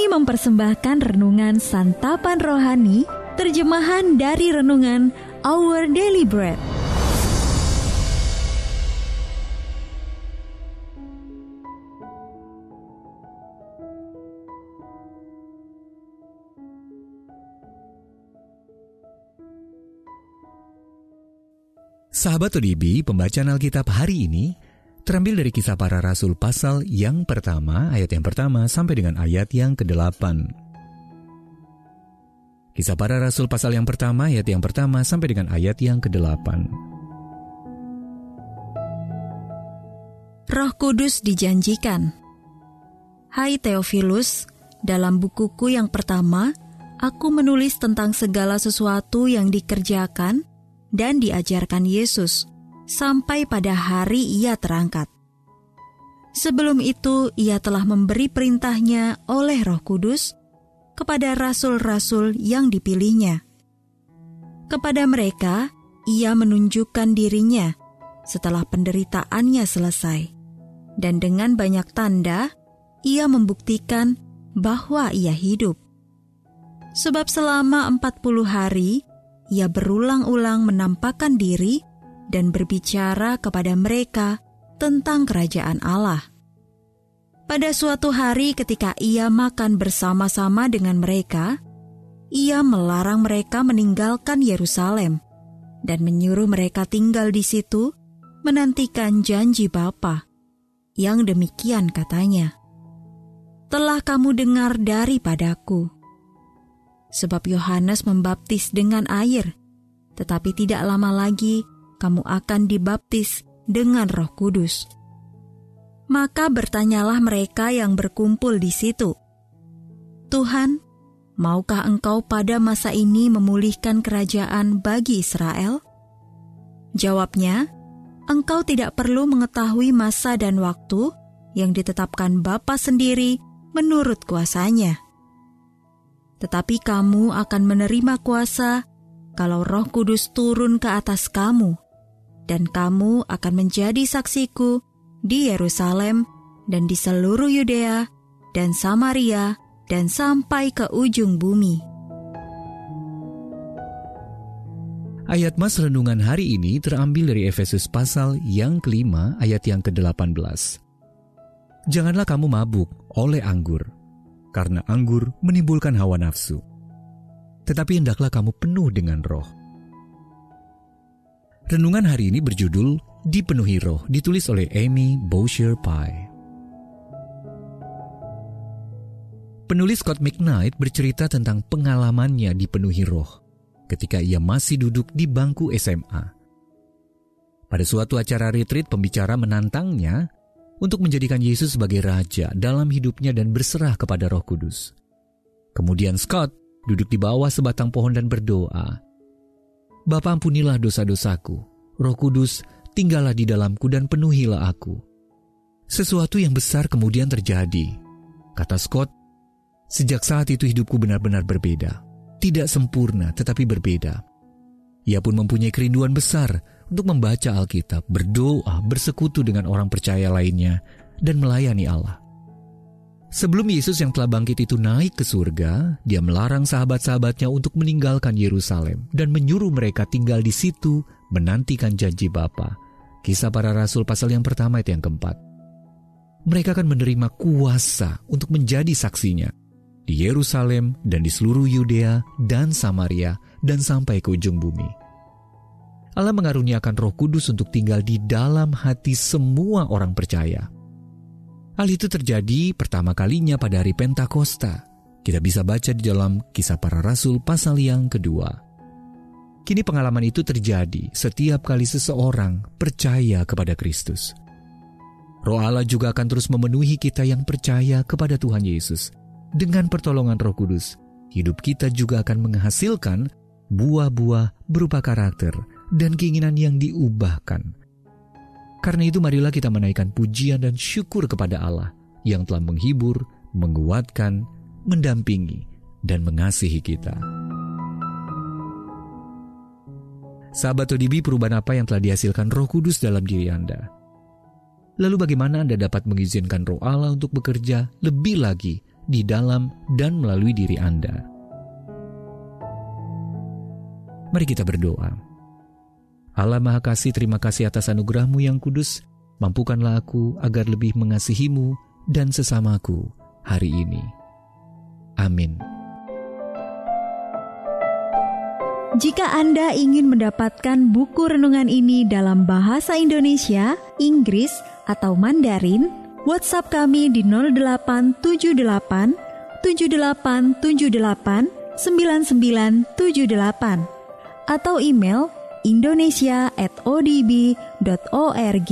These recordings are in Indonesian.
Kami mempersembahkan renungan Santapan Rohani, terjemahan dari renungan Our Daily Bread. Sahabat ODB, pembacaan Alkitab hari ini terambil dari Kisah Para Rasul pasal yang pertama, ayat yang pertama sampai dengan ayat yang ke-8. Kisah Para Rasul pasal yang pertama, ayat yang pertama sampai dengan ayat yang ke-8. Roh Kudus dijanjikan. Hai Theophilus, dalam bukuku yang pertama, aku menulis tentang segala sesuatu yang dikerjakan dan diajarkan Yesus sampai pada hari Ia terangkat. Sebelum itu, Ia telah memberi perintahnya oleh Roh Kudus kepada rasul-rasul yang dipilihnya. Kepada mereka, Ia menunjukkan dirinya setelah penderitaannya selesai, dan dengan banyak tanda, Ia membuktikan bahwa Ia hidup. Sebab selama 40 hari, Ia berulang-ulang menampakkan diri dan berbicara kepada mereka tentang kerajaan Allah. Pada suatu hari ketika Ia makan bersama-sama dengan mereka, Ia melarang mereka meninggalkan Yerusalem dan menyuruh mereka tinggal di situ menantikan janji Bapa, yang demikian katanya, "Telah kamu dengar daripadaku. Sebab Yohanes membaptis dengan air, tetapi tidak lama lagi kamu akan dibaptis dengan Roh Kudus." Maka bertanyalah mereka yang berkumpul di situ, "Tuhan, maukah Engkau pada masa ini memulihkan kerajaan bagi Israel?" Jawabnya, "Engkau tidak perlu mengetahui masa dan waktu yang ditetapkan Bapa sendiri menurut kuasanya. Tetapi kamu akan menerima kuasa kalau Roh Kudus turun ke atas kamu, dan kamu akan menjadi saksiku di Yerusalem dan di seluruh Yudea dan Samaria dan sampai ke ujung bumi." Ayat mas renungan hari ini terambil dari Efesus pasal yang kelima, ayat yang ke-18. Janganlah kamu mabuk oleh anggur, karena anggur menimbulkan hawa nafsu. Tetapi hendaklah kamu penuh dengan Roh. Renungan hari ini berjudul Dipenuhi Roh, ditulis oleh Amy Bowser Pye. Penulis Scott McKnight bercerita tentang pengalamannya dipenuhi Roh ketika ia masih duduk di bangku SMA. Pada suatu acara retreat, pembicara menantangnya untuk menjadikan Yesus sebagai Raja dalam hidupnya dan berserah kepada Roh Kudus. Kemudian Scott duduk di bawah sebatang pohon dan berdoa, "Bapa, ampunilah dosa-dosaku. Roh Kudus, tinggallah di dalamku dan penuhilah aku." Sesuatu yang besar kemudian terjadi. Kata Scott, "Sejak saat itu hidupku benar-benar berbeda. Tidak sempurna, tetapi berbeda." Ia pun mempunyai kerinduan besar untuk membaca Alkitab, berdoa, bersekutu dengan orang percaya lainnya, dan melayani Allah. Sebelum Yesus yang telah bangkit itu naik ke surga, Dia melarang sahabat-sahabatnya untuk meninggalkan Yerusalem dan menyuruh mereka tinggal di situ menantikan janji Bapa. Kisah Para Rasul pasal yang pertama ayat yang ke-4. Mereka akan menerima kuasa untuk menjadi saksinya di Yerusalem dan di seluruh Yudea dan Samaria dan sampai ke ujung bumi. Allah mengaruniakan Roh Kudus untuk tinggal di dalam hati semua orang percaya. Hal itu terjadi pertama kalinya pada hari Pentakosta. Kita bisa baca di dalam Kisah Para Rasul pasal yang kedua. Kini pengalaman itu terjadi setiap kali seseorang percaya kepada Kristus. Roh Allah juga akan terus memenuhi kita yang percaya kepada Tuhan Yesus. Dengan pertolongan Roh Kudus, hidup kita juga akan menghasilkan buah-buah berupa karakter dan keinginan yang diubahkan. Karena itu marilah kita menaikkan pujian dan syukur kepada Allah yang telah menghibur, menguatkan, mendampingi, dan mengasihi kita. Sahabat ODB, perubahan apa yang telah dihasilkan Roh Kudus dalam diri Anda? Lalu bagaimana Anda dapat mengizinkan Roh Allah untuk bekerja lebih lagi di dalam dan melalui diri Anda. Mari kita berdoa. Allah Maha Kasih, terima kasih atas anugerah-Mu yang kudus. Mampukanlah aku agar lebih mengasihi-Mu dan sesamaku hari ini. Amin. Jika Anda ingin mendapatkan buku renungan ini dalam bahasa Indonesia, Inggris, atau Mandarin, WhatsApp kami di 0878 7878 9978 atau email indonesia@odb.org.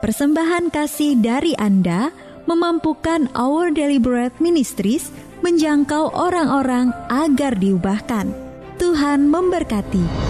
Persembahan kasih dari Anda memampukan Our Daily Bread Ministries menjangkau orang-orang agar diubahkan. Tuhan memberkati.